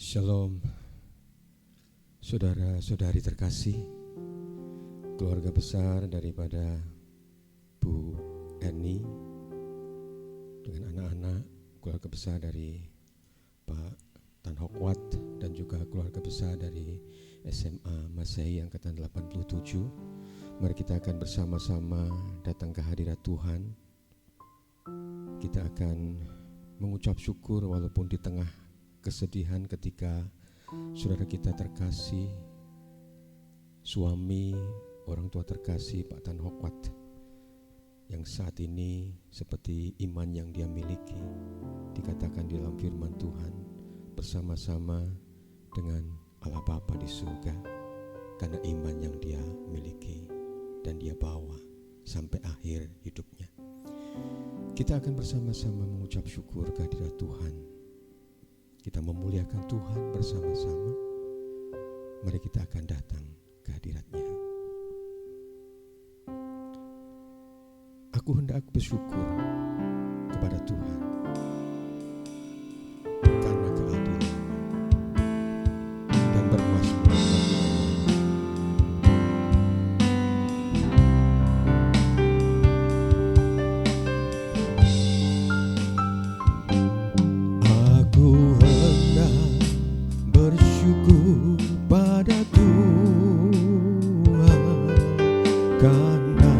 Shalom, saudara-saudari terkasih, keluarga besar daripada Bu Eni dengan anak-anak, keluarga besar dari Pak Tan Hokwat dan juga keluarga besar dari SMA Masehi Angkatan 87. Mari kita akan bersama-sama datang ke hadirat Tuhan. Kita akan mengucap syukur walaupun di tengah kesedihan ketika saudara kita terkasih, suami, orang tua terkasih Pak Tan Hokwat yang saat ini seperti iman yang dia miliki dikatakan di dalam firman Tuhan bersama-sama dengan Allah Bapa di surga karena iman yang dia miliki dan dia bawa sampai akhir hidupnya. Kita akan bersama-sama mengucap syukur kehadirat Tuhan. Kita memuliakan Tuhan bersama-sama. Mari kita akan datang ke hadirat-Nya. Aku hendak bersyukur kepada Tuhan karena keadilan dan bermasmur bagi Aku hendak bersyukur pada Tuhan karena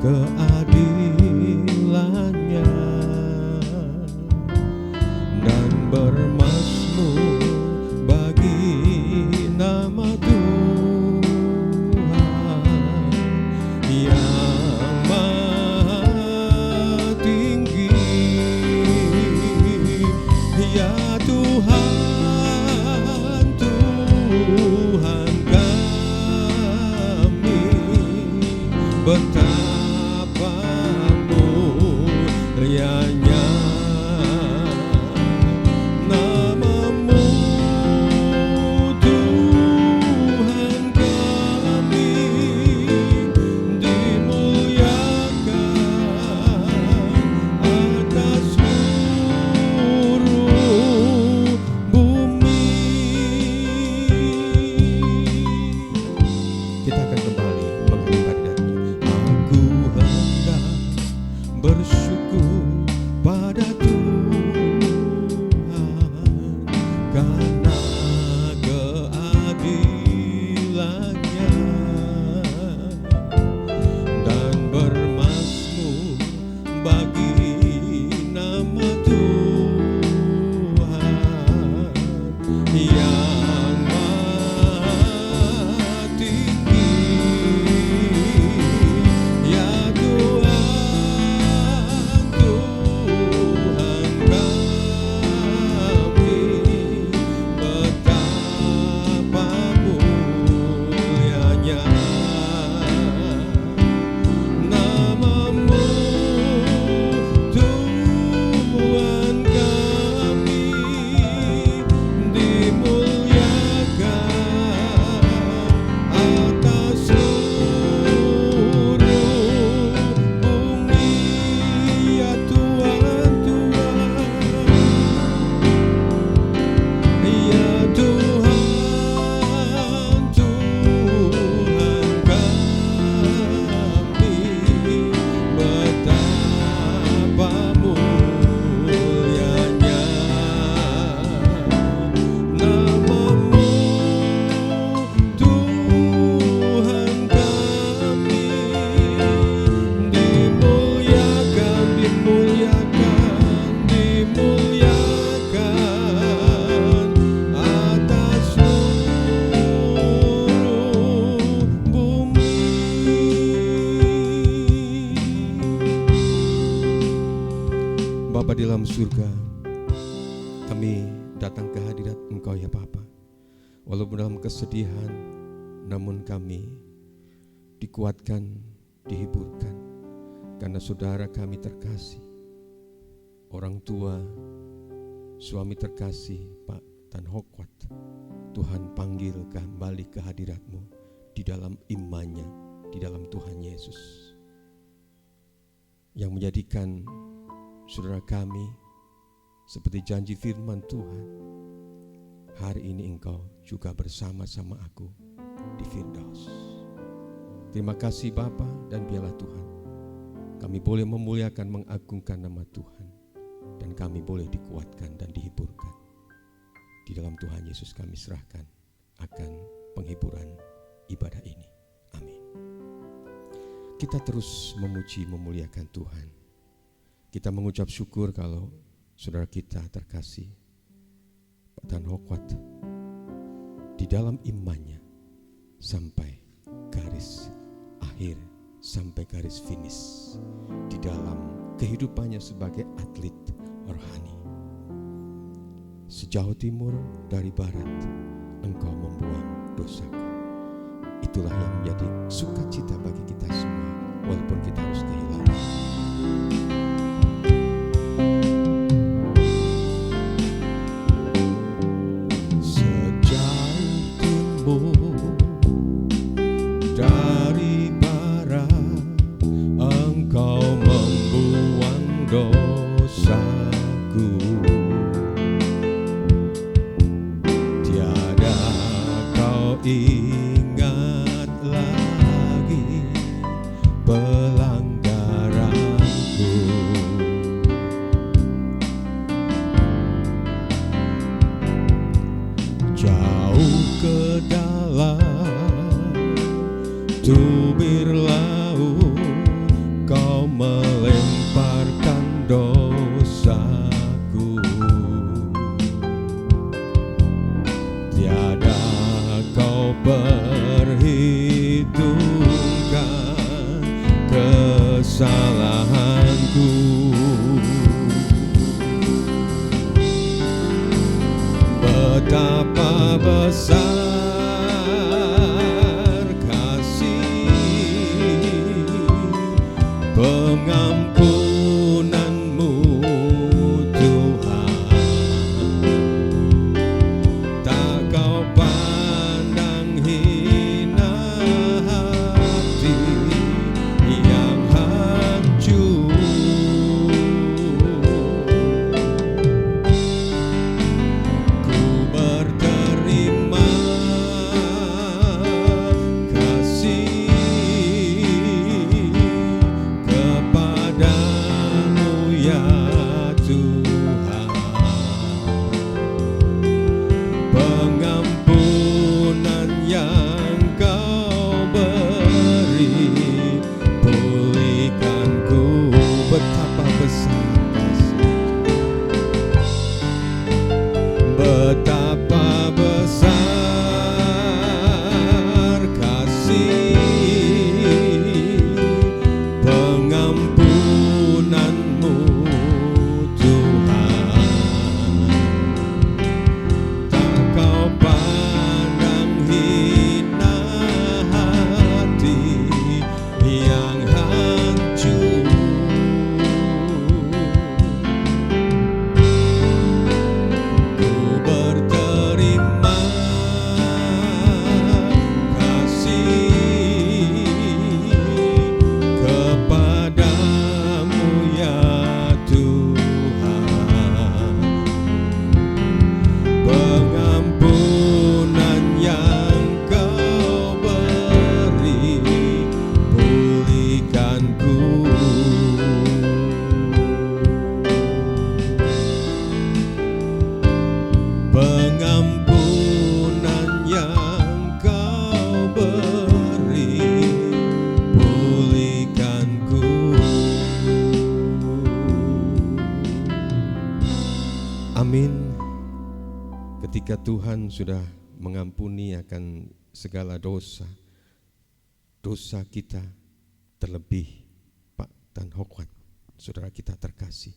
keadilannya dan bermasmur bagi nama Tuhan yang maha tinggi. Ya Tuhan, Tuhan kami, betapa mulianya nama-Mu, Tuhan kami, dimuliakan atas seluruh bumi. Kita akan kembali menghadap hadirat-Nya. Aku hendak bersyukur pada Tuhan karena keadilannya dan bermasmur bagi nama Tuhan yang maha tinggi. Ya Tuhan, Tuhan kami, betapa mulianya nama-Mu, Tuhan kami, dimuliakan atas seluruh bumi. Ya Tuhan, Tuhan, ya Tuhan, Tuhan kami, betapa mulianya nama-Mu, Tuhan kami, dimuliakan, dimuliakan atas seluruh bumi. Bapa di dalam surga, kami datang ke hadirat Engkau ya Bapa. Walaupun dalam kesedihan, namun kami dikuatkan, dihiburkan karena saudara kami terkasih, orang tua, suami terkasih Pak Tan Hokwat, Tuhan panggil kembali ke hadirat-Mu di dalam imannya, di dalam Tuhan Yesus, yang menjadikan saudara kami seperti janji firman Tuhan hari ini Engkau juga bersama-sama aku di Firdaus. Terima kasih Bapa, dan biarlah Tuhan kami boleh memuliakan, mengagungkan nama Tuhan, dan kami boleh dikuatkan dan dihiburkan. Di dalam Tuhan Yesus kami serahkan akan penghiburan ibadah ini. Amin. Kita terus memuji, memuliakan Tuhan. Kita mengucap syukur kalau saudara kita terkasih Pak Tan Hokwat di dalam imannya sampai garis akhir, sampai garis finish di dalam kehidupannya sebagai atlet rohani. Sejauh timur dari barat Engkau membuang dosaku. Itulah yang menjadi sukacita bagi kita semua, walaupun kita harus kehilangan. Sejauh timur dari barat Engkau membuang dosaku. Tiada kau ingat lagi pelanggaranku. Jauh ke dalam tubir laut Kau melemparkan dosaku. Tiada kau perhitungkan kesalahanku. Betapa besar kasih pengampunanmu Tuhan. Tak kau pandang hina hati yang hancur. Ku berterima kasih kepadamu ya Tuhan. Pengampunan yang Kau beri pulihkanku. Betapa besar kasih, betapa besar kasih pengampunanmu Tuhan. Tak kau pandang hina hati yang hancur. Ku berterima kasih kepadamu ya Tuhan. Pengampunan yang Kau beri pulihkanku. Pengampunan yang Kau beri pulihkanku. Amin. Ketika Tuhan sudah mengampuni akan segala dosa kita, terlebih Pak Tan Hokwat, saudara kita terkasih,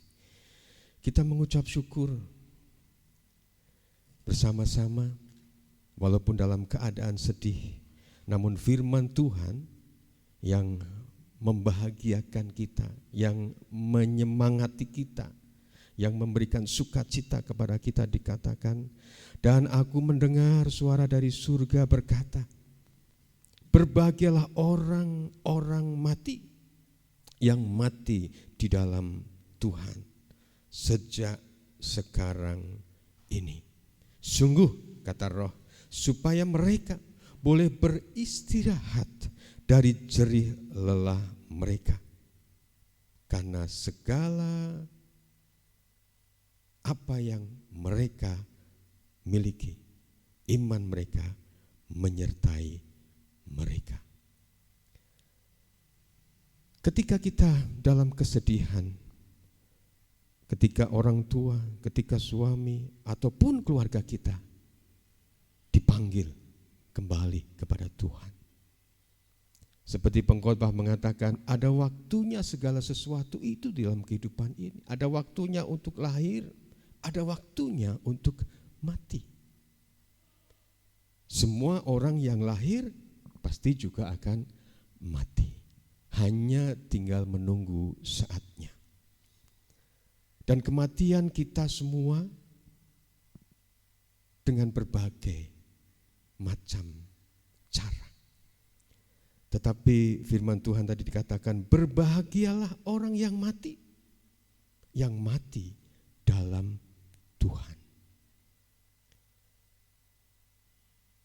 kita mengucap syukur bersama-sama, walaupun dalam keadaan sedih, namun firman Tuhan yang membahagiakan kita, yang menyemangati kita, yang memberikan sukacita kepada kita dikatakan, dan aku mendengar suara dari surga berkata, berbahagialah orang-orang mati yang mati di dalam Tuhan sejak sekarang ini. Sungguh kata Roh, supaya mereka boleh beristirahat dari jerih lelah mereka. Karena segala apa yang mereka miliki, iman mereka menyertai mereka. Ketika kita dalam kesedihan, ketika orang tua, ketika suami, ataupun keluarga kita dipanggil kembali kepada Tuhan. Seperti pengkhotbah mengatakan, ada waktunya segala sesuatu itu di dalam kehidupan ini. Ada waktunya untuk lahir, ada waktunya untuk mati. Semua orang yang lahir pasti juga akan mati. Hanya tinggal menunggu saatnya. Dan kematian kita semua dengan berbagai macam cara. Tetapi firman Tuhan tadi dikatakan, berbahagialah orang yang mati dalam Tuhan.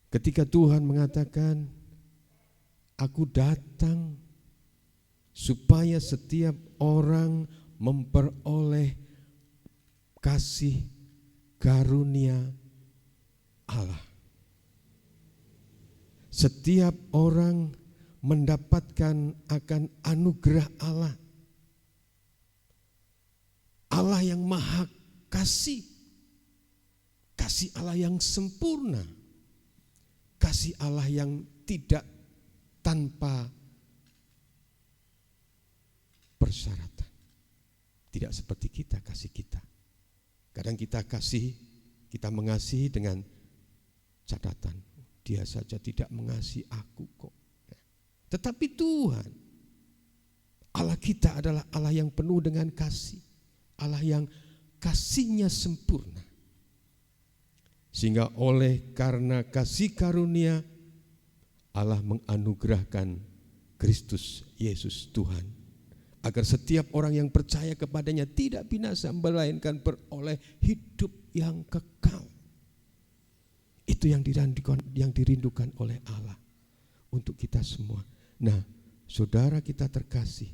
Ketika Tuhan mengatakan, aku datang supaya setiap orang memperoleh kasih karunia Allah. Setiap orang mendapatkan akan anugerah Allah. Allah yang maha kasih. Kasih Allah yang sempurna. Kasih Allah yang tidak tanpa persyaratan. Tidak seperti kita kasih kita. Kadang kita mengasihi dengan catatan. Dia saja tidak mengasihi aku kok. Tetapi Tuhan, Allah kita adalah Allah yang penuh dengan kasih. Allah yang kasihnya sempurna. Sehingga oleh karena kasih karunia, Allah menganugerahkan Kristus Yesus Tuhan. Agar setiap orang yang percaya kepadanya tidak binasa, melainkan beroleh hidup yang kekal. Itu yang dirindukan oleh Allah untuk kita semua. Nah, saudara kita terkasih,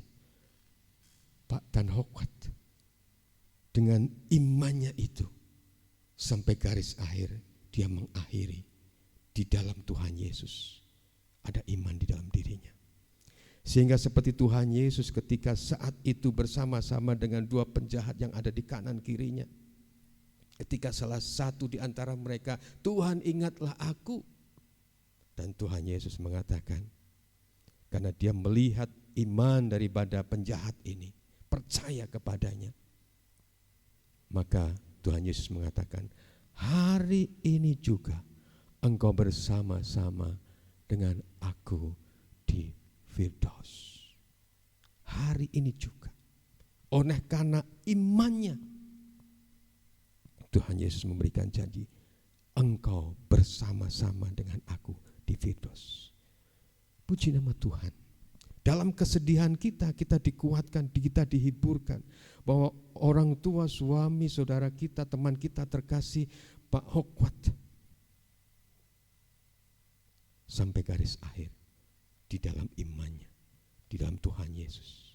Pak Tan Hokwat, dengan imannya itu, sampai garis akhir, dia mengakhiri di dalam Tuhan Yesus. Ada iman di dalam dirinya. Sehingga seperti Tuhan Yesus ketika saat itu bersama-sama dengan dua penjahat yang ada di kanan kirinya. Ketika salah satu di antara mereka, Tuhan ingatlah aku. Dan Tuhan Yesus mengatakan, karena dia melihat iman daripada penjahat ini, percaya kepadanya. Maka Tuhan Yesus mengatakan, hari ini juga engkau bersama-sama dengan aku di Firdaus. Hari ini juga. Oleh karena imannya, Tuhan Yesus memberikan janji, engkau bersama-sama dengan aku di Firdaus. Puji nama Tuhan. Dalam kesedihan kita dikuatkan, kita dihiburkan. Bahwa orang tua, suami, saudara kita, teman kita terkasih, Pak Hokwat, sampai garis akhir di dalam imannya, di dalam Tuhan Yesus.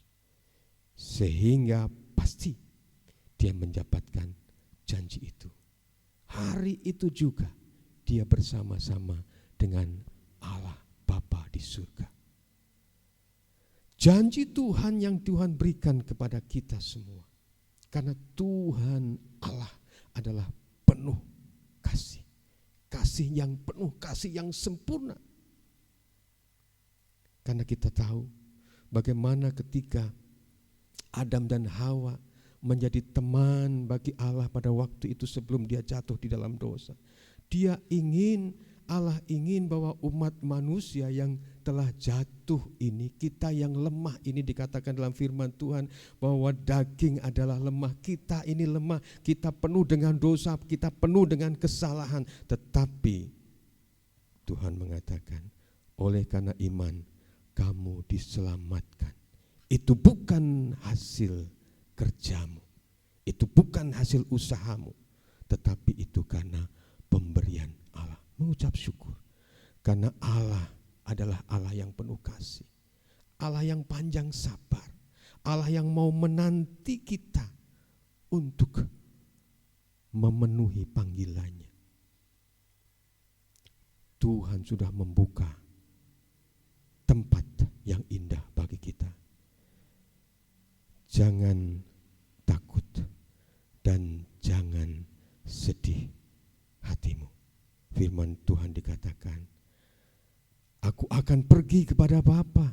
Sehingga pasti dia mendapatkan janji itu. Hari itu juga dia bersama-sama dengan Allah Bapa di surga. Janji Tuhan yang Tuhan berikan kepada kita semua. Karena Tuhan Allah adalah penuh kasih. Kasih yang penuh, kasih yang sempurna. Karena kita tahu bagaimana ketika Adam dan Hawa menjadi teman bagi Allah pada waktu itu sebelum dia jatuh di dalam dosa. Allah ingin bahwa umat manusia yang telah jatuh ini, kita yang lemah ini, dikatakan dalam firman Tuhan bahwa daging adalah lemah, kita ini lemah, kita penuh dengan dosa, kita penuh dengan kesalahan. Tetapi Tuhan mengatakan, oleh karena iman kamu diselamatkan. Itu bukan hasil kerjamu, itu bukan hasil usahamu, tetapi itu karena pemberian Allah. mengucap syukur. Karena Allah adalah Allah yang penuh kasih, Allah yang panjang sabar, Allah yang mau menanti kita untuk memenuhi panggilannya. Tuhan sudah membuka tempat yang indah bagi kita. Jangan takut dan jangan sedih hatimu. Firman Tuhan dikatakan, aku akan pergi kepada Bapa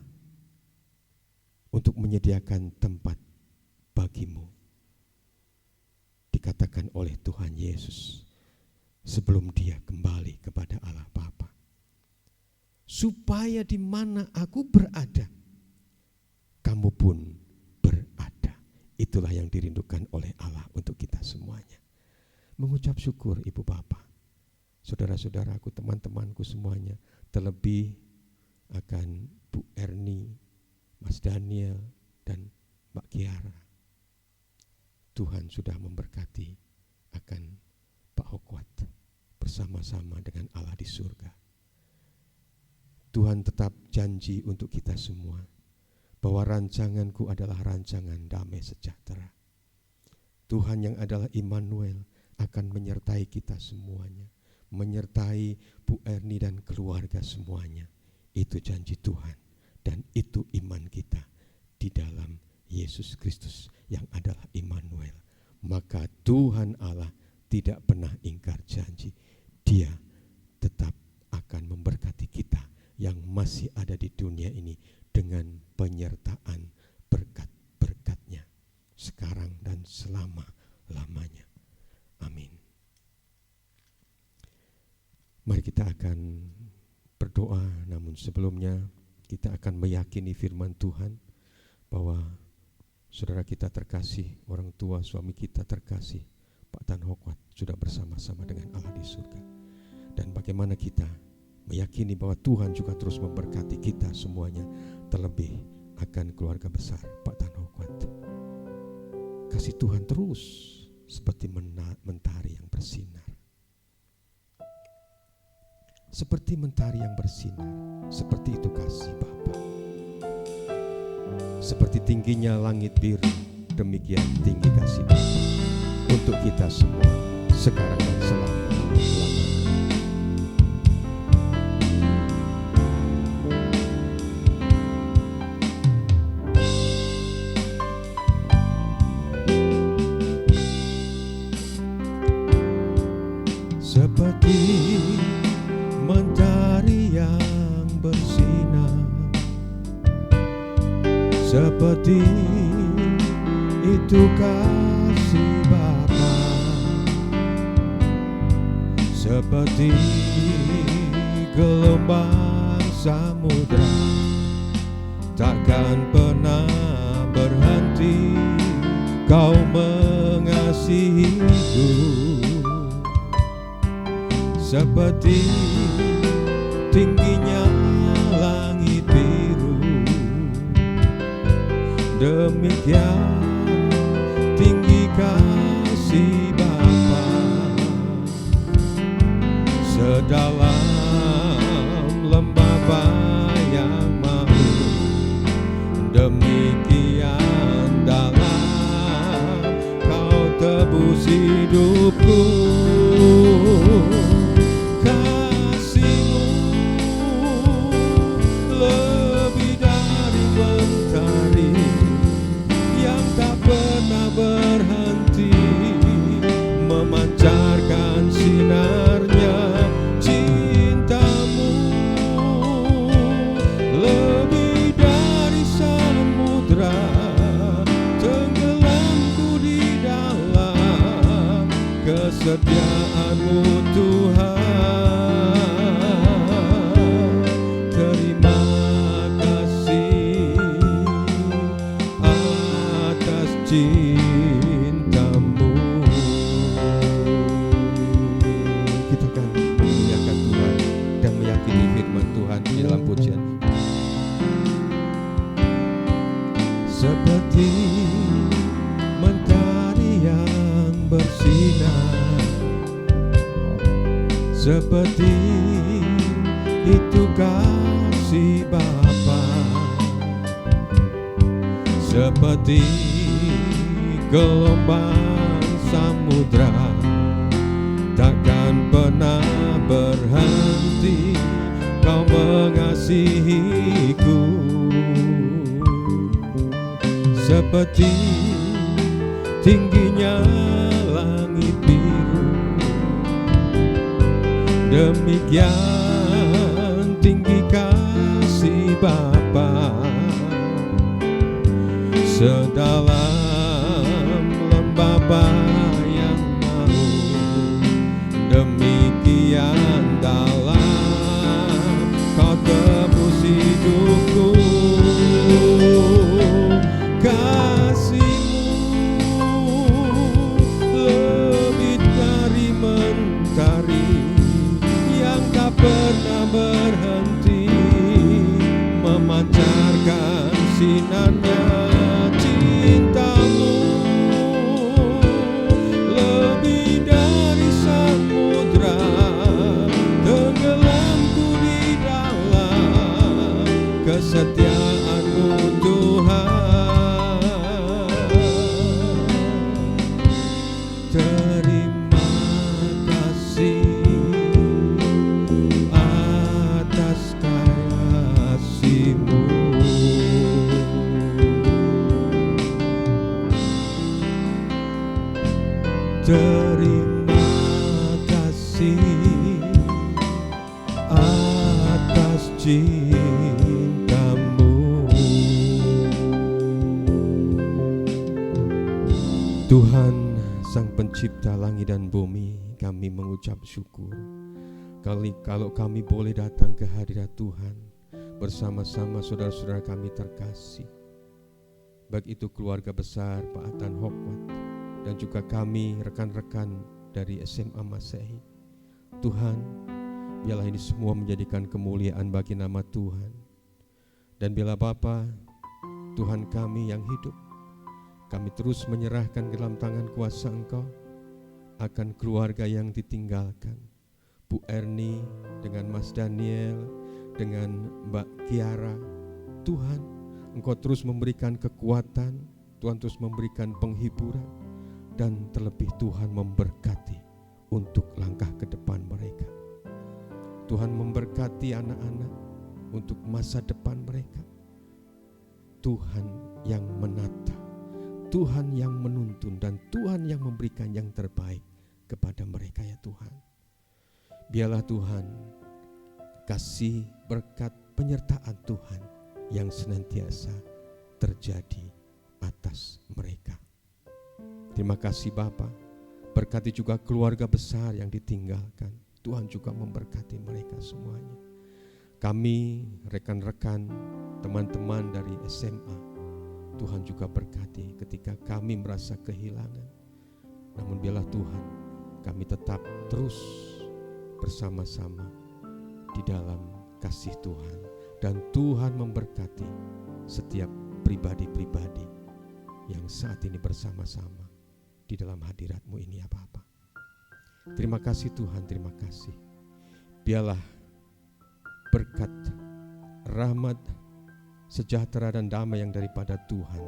untuk menyediakan tempat bagimu. Dikatakan oleh Tuhan Yesus sebelum dia kembali kepada Allah Bapa. Supaya di mana aku berada, kamu pun berada. Itulah yang dirindukan oleh Allah untuk kita semuanya. Mengucap syukur Ibu Bapak, saudara-saudaraku, teman-temanku semuanya, terlebih akan Bu Erni, Mas Daniel, dan Mbak Kiara. Tuhan sudah memberkati akan Pak Hokwat bersama-sama dengan Allah di surga. Tuhan tetap janji untuk kita semua bahwa rancanganku adalah rancangan damai sejahtera. Tuhan yang adalah Immanuel akan menyertai kita semuanya, menyertai Bu Erni dan keluarga semuanya. Itu janji Tuhan dan itu iman kita di dalam Yesus Kristus yang adalah Immanuel. Maka Tuhan Allah tidak pernah ingkar janji. Dia tetap akan memberkati kita yang masih ada di dunia ini dengan penyertaan berkat-berkat-Nya sekarang dan selama-lamanya. Amin. Mari kita akan berdoa, namun sebelumnya kita akan meyakini firman Tuhan bahwa saudara kita terkasih, orang tua suami kita terkasih, Pak Tan Hokwat sudah bersama-sama dengan Allah di surga. Dan bagaimana kita meyakini bahwa Tuhan juga terus memberkati kita semuanya, terlebih akan keluarga besar Pak Tan Hokwat. Kasih Tuhan terus seperti mentari yang bersinar. Seperti mentari yang bersinar, seperti itu kasih Bapa. Seperti tingginya langit biru, demikian tinggi kasih Bapa untuk kita semua sekarang dan selama-lamanya. Seperti mentari yang bersinar, seperti itu kasih Bapa, seperti gelombang samudra, takkan pernah berhenti Kau mengasihiku. Seperti tingginya langit biru, demikian tinggi kasih Bapa. Sedalam lembah bayang mau, demikian dalam Kau tebus hidupku. Memancarkan sinarnya, cintamu lebih dari samudra, tenggelamku di dalam kesetiaan-Mu Tuhan. Terima kasih atas cinta-Mu. Tuhan di dalam pujian. Seperti mentari yang bersinar, seperti itu kasih Bapa, seperti gelombang samudra takkan pernah berhenti Kau mengasihiku, seperti tingginya langit biru, demikian tinggi kasih Bapa, sedalam lembah bayang malu, demikian dalam Kau tebus hidupku. Kasih-Mu lebih dari mentari yang tak pernah berhenti memancarkan sinarnya. Cinta-Mu lebih dari samudra, tenggelamku di dalam kesetiaan-Mu Tuhan. Terima kasih atas kasih-Mu. Terima kasih atas cinta-Mu. Tuhan Sang Pencipta langit dan bumi, kami mengucap syukur kalau kami boleh datang ke hadirat Tuhan bersama-sama saudara-saudara kami terkasih, baik itu keluarga besar Pak Atan Hokwat dan juga kami rekan-rekan dari SMA Masehi. Tuhan, biarlah ini semua menjadikan kemuliaan bagi nama Tuhan. Dan bila Bapa, Tuhan kami yang hidup, kami terus menyerahkan dalam tangan kuasa Engkau akan keluarga yang ditinggalkan, Bu Erni dengan Mas Daniel, dengan Mbak Kiara. Tuhan, Engkau terus memberikan kekuatan, Tuhan terus memberikan penghiburan, dan terlebih Tuhan memberkati untuk langkah ke depan mereka. Tuhan memberkati anak-anak untuk masa depan mereka. Tuhan yang menata, Tuhan yang menuntun, dan Tuhan yang memberikan yang terbaik kepada mereka ya Tuhan. Biarlah Tuhan kasih berkat penyertaan Tuhan yang senantiasa terjadi atas mereka. Terima kasih Bapa, berkati juga keluarga besar yang ditinggalkan. Tuhan juga memberkati mereka semuanya. Kami, rekan-rekan, teman-teman dari SMA, Tuhan juga berkati ketika kami merasa kehilangan. Namun biarlah Tuhan, kami tetap terus bersama-sama di dalam kasih Tuhan. Dan Tuhan memberkati setiap pribadi-pribadi yang saat ini bersama-sama di dalam hadirat-Mu ini ya Bapa. Terima kasih Tuhan, terima kasih. Biarlah berkat, rahmat, sejahtera dan damai yang daripada Tuhan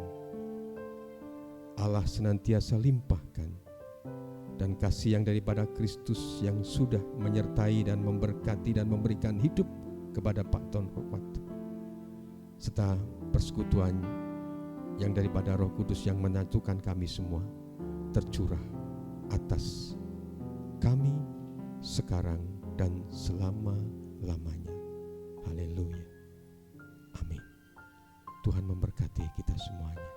Allah senantiasa limpahkan, dan kasih yang daripada Kristus yang sudah menyertai dan memberkati dan memberikan hidup kepada Pak Ton Hokwat, serta persekutuan yang daripada Roh Kudus yang menyatukan kami semua tercurah atas kami sekarang dan selama-lamanya. Haleluya. Amin. Tuhan memberkati kita semuanya.